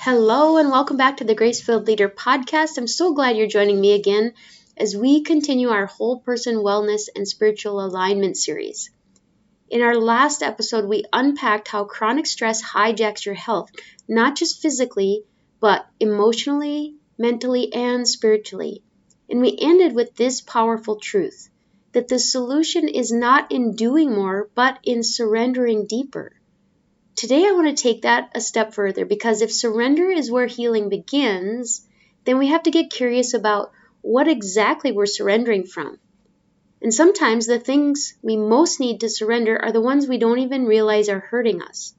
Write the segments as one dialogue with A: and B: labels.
A: Hello and welcome back to the Grace-Filled Leader podcast. I'm so glad you're joining me again as we continue our whole person wellness and spiritual alignment series. In our last episode, we unpacked how chronic stress hijacks your health, not just physically, but emotionally, mentally, and spiritually. And we ended with this powerful truth, that the solution is not in doing more, but in surrendering deeper. Today I want to take that a step further because if surrender is where healing begins, then we have to get curious about what exactly we're surrendering from. And sometimes the things we most need to surrender are the ones we don't even realize are hurting us.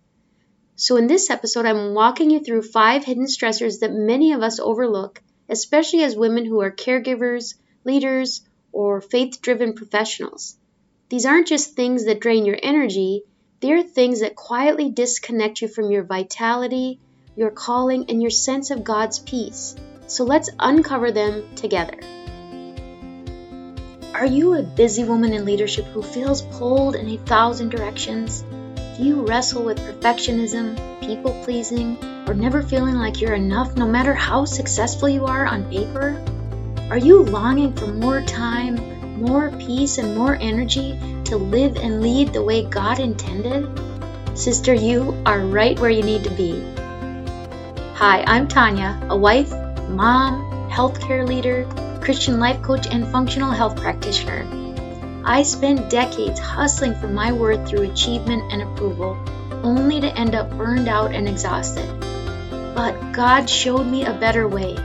A: So in this episode, I'm walking you through 5 hidden stressors that many of us overlook, especially as women who are caregivers, leaders, or faith-driven professionals. These aren't just things that drain your energy. They're things that quietly disconnect you from your vitality, your calling, and your sense of God's peace. So let's uncover them together. Are you a busy woman in leadership who feels pulled in 1,000 directions? Do you wrestle with perfectionism, people-pleasing, or never feeling like you're enough no matter how successful you are on paper? Are you longing for more time, more peace, and more energy to live and lead the way God intended? Sister, you are right where you need to be. Hi, I'm Tanya, a wife, mom, healthcare leader, Christian life coach, and functional health practitioner. I spent decades hustling for my worth through achievement and approval, only to end up burned out and exhausted. But God showed me a better way,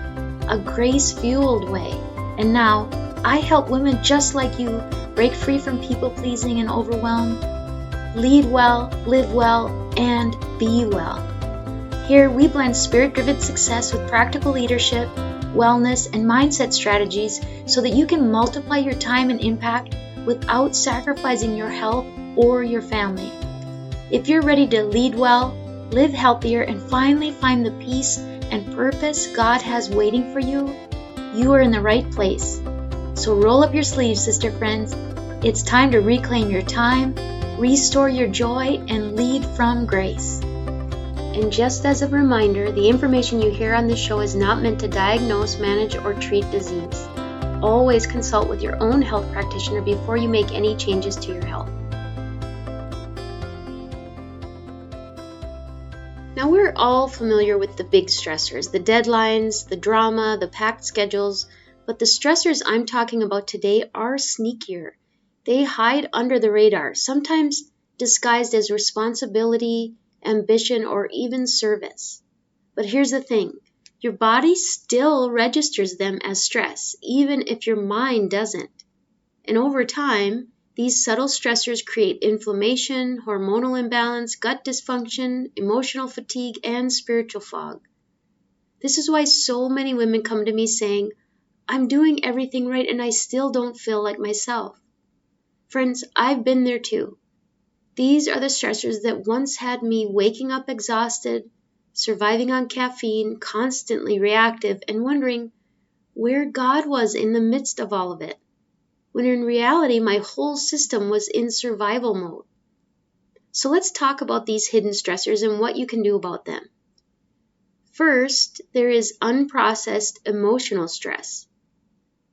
A: a grace-fueled way, and now I help women just like you break free from people-pleasing and overwhelm, lead well, live well, and be well. Here we blend spirit-driven success with practical leadership, wellness, and mindset strategies so that you can multiply your time and impact without sacrificing your health or your family. If you're ready to lead well, live healthier, and finally find the peace and purpose God has waiting for you, you are in the right place. So roll up your sleeves, sister friends. It's time to reclaim your time, restore your joy, and lead from grace. And just as a reminder, the information you hear on this show is not meant to diagnose, manage, or treat disease. Always consult with your own health practitioner before you make any changes to your health. Now we're all familiar with the big stressors, the deadlines, the drama, the packed schedules, but the stressors I'm talking about today are sneakier. They hide under the radar, sometimes disguised as responsibility, ambition, or even service. But here's the thing, your body still registers them as stress, even if your mind doesn't. And over time, these subtle stressors create inflammation, hormonal imbalance, gut dysfunction, emotional fatigue, and spiritual fog. This is why so many women come to me saying, I'm doing everything right and I still don't feel like myself. Friends, I've been there too. These are the stressors that once had me waking up exhausted, surviving on caffeine, constantly reactive, and wondering where God was in the midst of all of it, when in reality my whole system was in survival mode. So let's talk about these hidden stressors and what you can do about them. First, there is unprocessed emotional stress.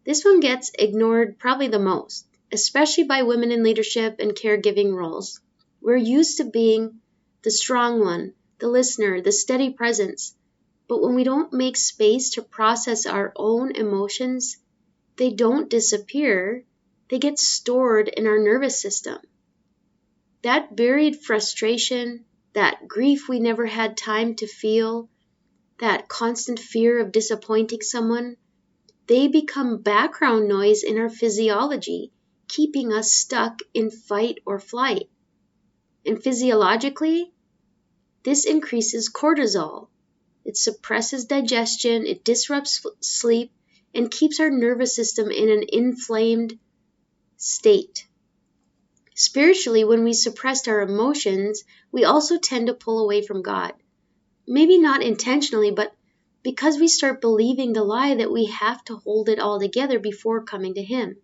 A: This one gets ignored probably the most, especially by women in leadership and caregiving roles. We're used to being the strong one, the listener, the steady presence. But when we don't make space to process our own emotions, they don't disappear, they get stored in our nervous system. That buried frustration, that grief we never had time to feel, that constant fear of disappointing someone, they become background noise in our physiology, keeping us stuck in fight or flight. And physiologically, this increases cortisol. It suppresses digestion, it disrupts sleep, and keeps our nervous system in an inflamed state. Spiritually, when we suppress our emotions, we also tend to pull away from God. Maybe not intentionally, but because we start believing the lie that we have to hold it all together before coming to Him.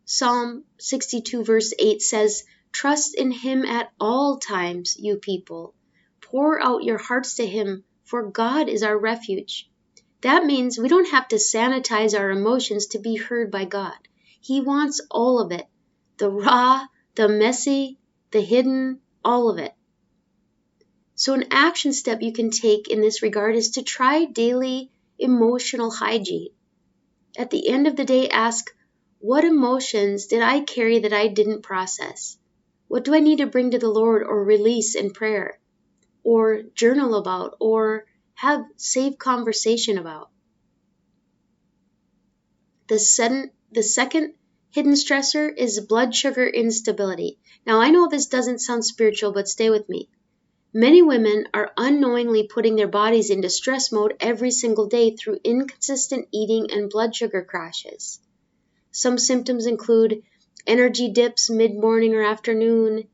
A: Psalm 62 verse 8 says, "Trust in Him at all times, you people. Pour out your hearts to Him, for God is our refuge. That means we don't have to sanitize our emotions to be heard by God. He wants all of it. The raw, the messy, the hidden, all of it. So an action step you can take in this regard is to try daily emotional hygiene. At the end of the day, ask, what emotions did I carry that I didn't process? What do I need to bring to the Lord or release in prayer? Or journal about, or have safe conversation about? The second hidden stressor is blood sugar instability. Now I know this doesn't sound spiritual, but stay with me. Many women are unknowingly putting their bodies into stress mode every single day through inconsistent eating and blood sugar crashes. Some symptoms include energy dips mid-morning or afternoon,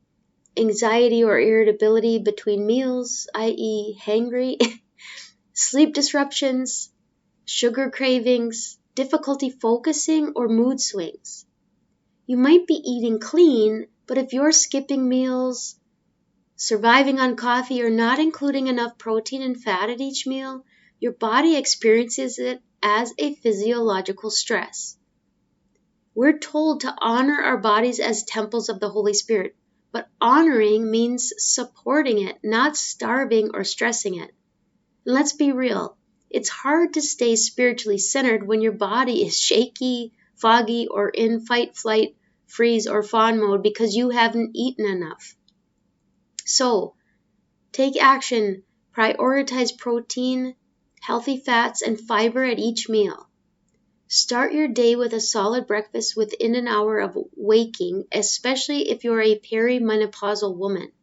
A: anxiety or irritability between meals, i.e. hangry, sleep disruptions, sugar cravings, difficulty focusing, or mood swings. You might be eating clean, but if you're skipping meals, surviving on coffee, or not including enough protein and fat at each meal, your body experiences it as a physiological stress. We're told to honor our bodies as temples of the Holy Spirit, but honoring means supporting it, not starving or stressing it. And let's be real, it's hard to stay spiritually centered when your body is shaky, foggy, or in fight, flight, freeze, or fawn mode because you haven't eaten enough. So, take action, prioritize protein, healthy fats, and fiber at each meal. Start your day with a solid breakfast within an hour of waking, especially if you're a perimenopausal woman.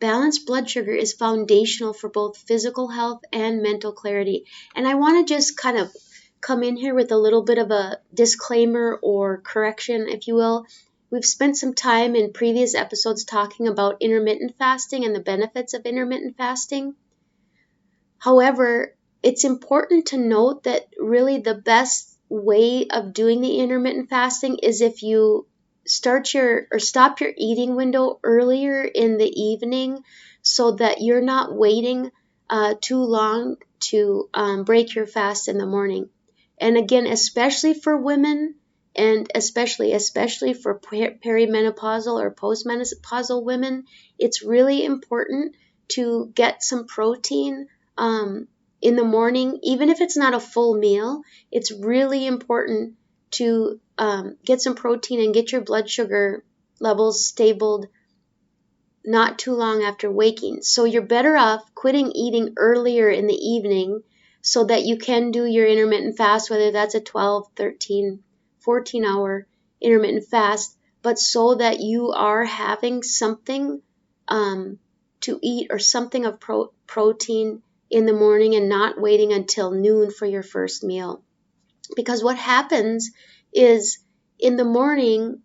A: Balanced blood sugar is foundational for both physical health and mental clarity. And I want to just kind of come in here with a little bit of a disclaimer or correction, if you will. We've spent some time in previous episodes talking about intermittent fasting and the benefits of intermittent fasting. However, it's important to note that really the best way of doing the intermittent fasting is if you stop your eating window earlier in the evening so that you're not waiting too long to break your fast in the morning. And again, especially for women, and especially for perimenopausal or postmenopausal women, it's really important to get some protein in the morning. Even if it's not a full meal, it's really important to get some protein and get your blood sugar levels stabled not too long after waking. So you're better off quitting eating earlier in the evening so that you can do your intermittent fast, whether that's a 12, 13, 14-hour intermittent fast, but so that you are having something to eat or something of protein in the morning and not waiting until noon for your first meal. Because what happens is in the morning,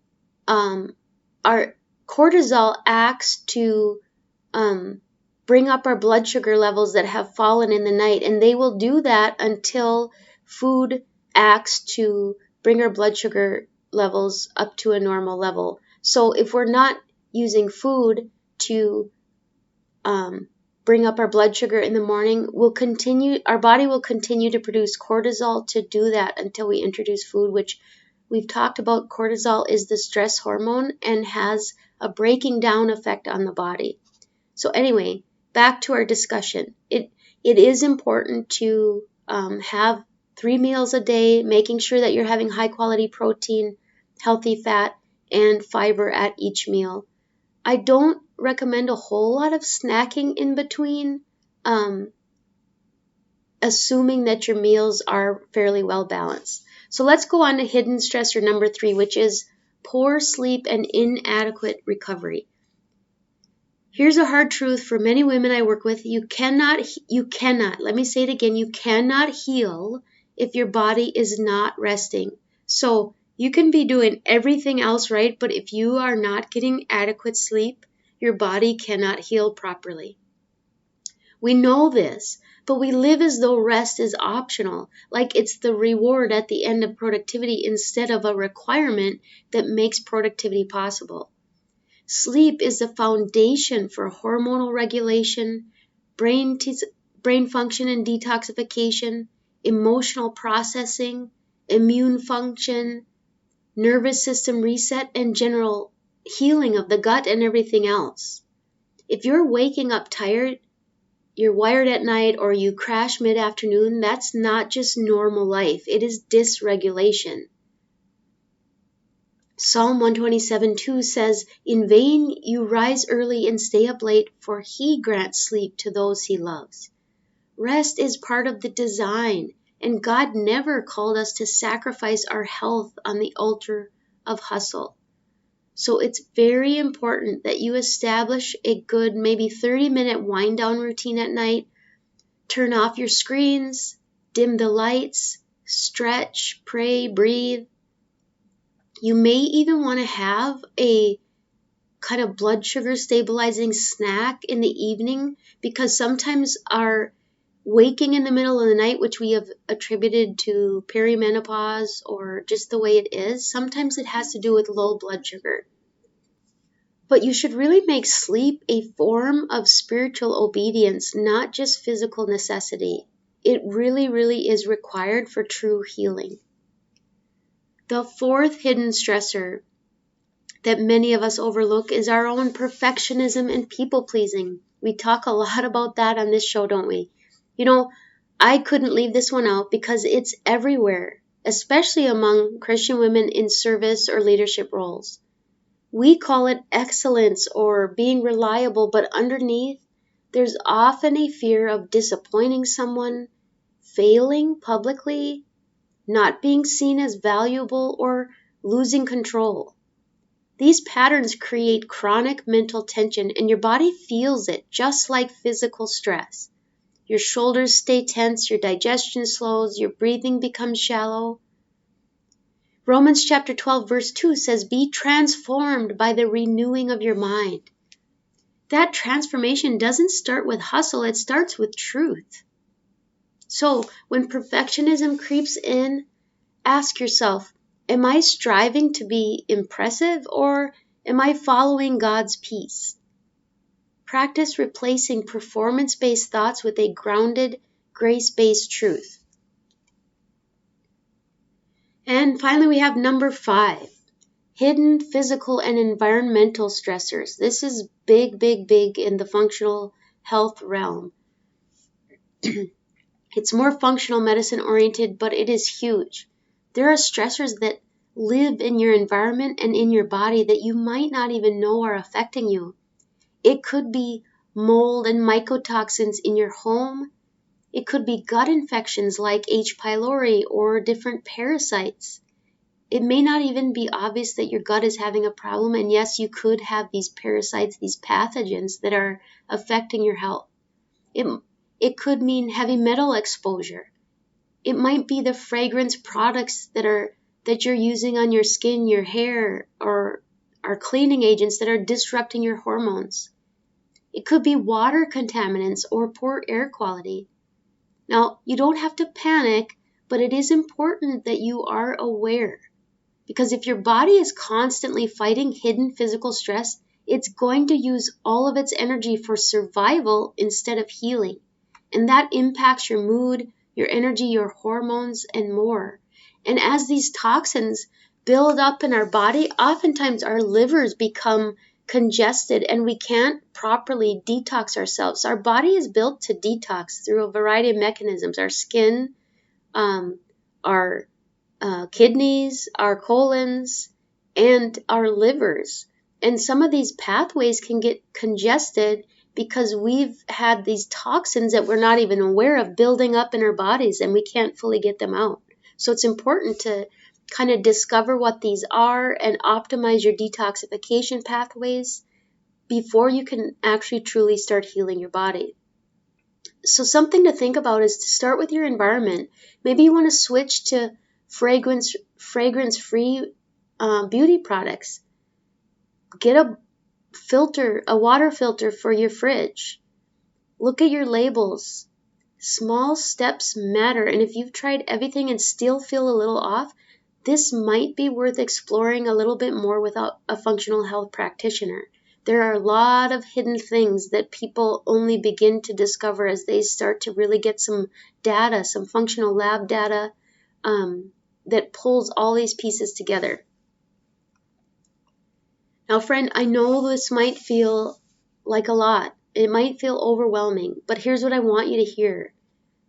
A: our cortisol acts to bring up our blood sugar levels that have fallen in the night, and they will do that until food acts to bring our blood sugar levels up to a normal level. So if we're not using food to bring up our blood sugar in the morning, our body will continue to produce cortisol to do that until we introduce food, which we've talked about. Cortisol is the stress hormone and has a breaking down effect on the body. So anyway, back to our discussion. It is important to have 3 meals a day, making sure that you're having high quality protein, healthy fat, and fiber at each meal. I don't recommend a whole lot of snacking in between, assuming that your meals are fairly well balanced. So let's go on to hidden stressor number 3, which is poor sleep and inadequate recovery. Here's a hard truth for many women I work with. You cannot, let me say it again, you cannot heal if your body is not resting. So you can be doing everything else right, but if you are not getting adequate sleep, your body cannot heal properly. We know this, but we live as though rest is optional, like it's the reward at the end of productivity instead of a requirement that makes productivity possible. Sleep is the foundation for hormonal regulation, brain brain function and detoxification, emotional processing, immune function, nervous system reset, and general healing of the gut and everything else. If you're waking up tired, you're wired at night, or you crash mid-afternoon, that's not just normal life. It is dysregulation. Psalm 127:2 says, "In vain you rise early and stay up late, for he grants sleep to those he loves." Rest is part of the design, and God never called us to sacrifice our health on the altar of hustle. So it's very important that you establish a good, maybe 30-minute wind down routine at night. Turn off your screens, dim the lights, stretch, pray, breathe. You may even want to have a kind of blood sugar stabilizing snack in the evening, because sometimes our waking in the middle of the night, which we have attributed to perimenopause or just the way it is, sometimes it has to do with low blood sugar. But you should really make sleep a form of spiritual obedience, not just physical necessity. It really, really is required for true healing. The fourth hidden stressor that many of us overlook is our own perfectionism and people-pleasing. We talk a lot about that on this show, don't we? You know, I couldn't leave this one out because it's everywhere, especially among Christian women in service or leadership roles. We call it excellence or being reliable, but underneath, there's often a fear of disappointing someone, failing publicly, not being seen as valuable, or losing control. These patterns create chronic mental tension, and your body feels it just like physical stress. Your shoulders stay tense, your digestion slows, your breathing becomes shallow. Romans chapter 12 verse 2 says, "Be transformed by the renewing of your mind." That transformation doesn't start with hustle, it starts with truth. So when perfectionism creeps in, ask yourself, am I striving to be impressive, or am I following God's peace? Practice replacing performance-based thoughts with a grounded, grace-based truth. And finally, we have number 5, hidden physical and environmental stressors. This is big, big, big in the functional health realm. It's more functional medicine oriented, but it is huge. There are stressors that live in your environment and in your body that you might not even know are affecting you. It could be mold and mycotoxins in your home. It could be gut infections like H. pylori or different parasites. It may not even be obvious that your gut is having a problem, and yes, you could have these parasites, these pathogens that are affecting your health. It could mean heavy metal exposure. It might be the fragrance products that you're using on your skin, your hair, or are cleaning agents that are disrupting your hormones. It could be water contaminants or poor air quality. Now, you don't have to panic, but it is important that you are aware. Because if your body is constantly fighting hidden physical stress, it's going to use all of its energy for survival instead of healing. And that impacts your mood, your energy, your hormones, and more. And as these toxins build up in our body, oftentimes our livers become congested and we can't properly detox ourselves. Our body is built to detox through a variety of mechanisms. Our skin, our kidneys, our colons, and our livers. And some of these pathways can get congested because we've had these toxins that we're not even aware of building up in our bodies and we can't fully get them out. So it's important to kind of discover what these are and optimize your detoxification pathways before you can actually truly start healing your body. So something to think about is to start with your environment. Maybe you want to switch to fragrance-free beauty products. Get a water filter for your fridge. Look at your labels. Small steps matter, and if you've tried everything and still feel a little off, this might be worth exploring a little bit more without a functional health practitioner. There are a lot of hidden things that people only begin to discover as they start to really get some data, some functional lab data that pulls all these pieces together. Now, friend, I know this might feel like a lot. It might feel overwhelming, but here's what I want you to hear.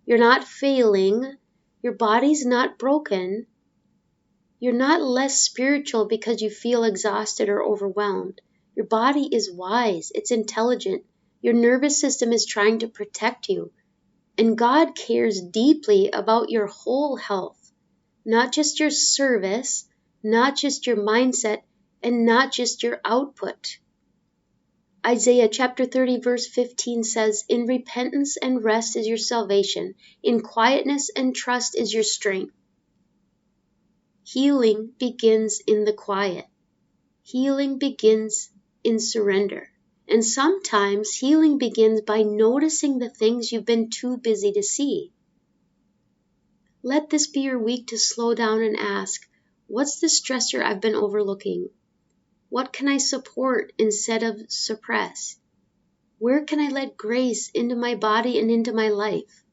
A: You're not failing. Your body's not broken. You're not less spiritual because you feel exhausted or overwhelmed. Your body is wise. It's intelligent. Your nervous system is trying to protect you. And God cares deeply about your whole health, not just your service, not just your mindset, and not just your output. Isaiah chapter 30 verse 15 says, "In repentance and rest is your salvation. In quietness and trust is your strength." Healing begins in the quiet. Healing begins in surrender. And sometimes healing begins by noticing the things you've been too busy to see. Let this be your week to slow down and ask, what's the stressor I've been overlooking? What can I support instead of suppress? Where can I let grace into my body and into my life?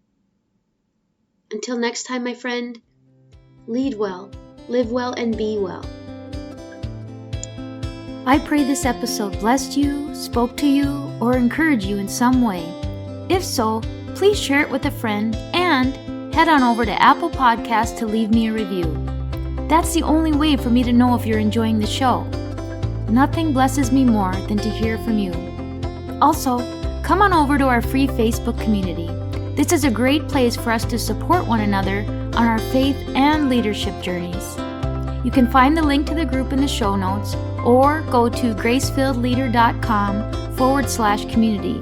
A: Until next time, my friend, lead well, live well, and be well.
B: I pray this episode blessed you, spoke to you, or encouraged you in some way. If so, please share it with a friend and head on over to Apple Podcasts to leave me a review. That's the only way for me to know if you're enjoying the show. Nothing blesses me more than to hear from you. Also, come on over to our free Facebook community. This is a great place for us to support one another on our faith and leadership journeys. You can find the link to the group in the show notes or go to gracefilledleader.com/community.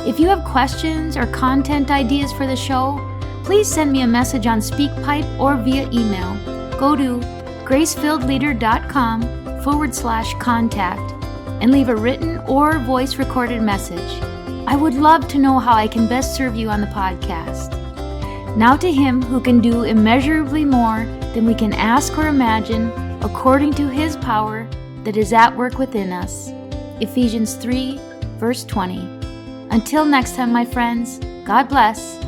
B: If you have questions or content ideas for the show, please send me a message on SpeakPipe or via email. Go to gracefilledleader.com/contact and leave a written or voice recorded message. I would love to know how I can best serve you on the podcast. Now to Him who can do immeasurably more than we can ask or imagine, according to His power that is at work within us. Ephesians 3, verse 20. Until next time, my friends, God bless.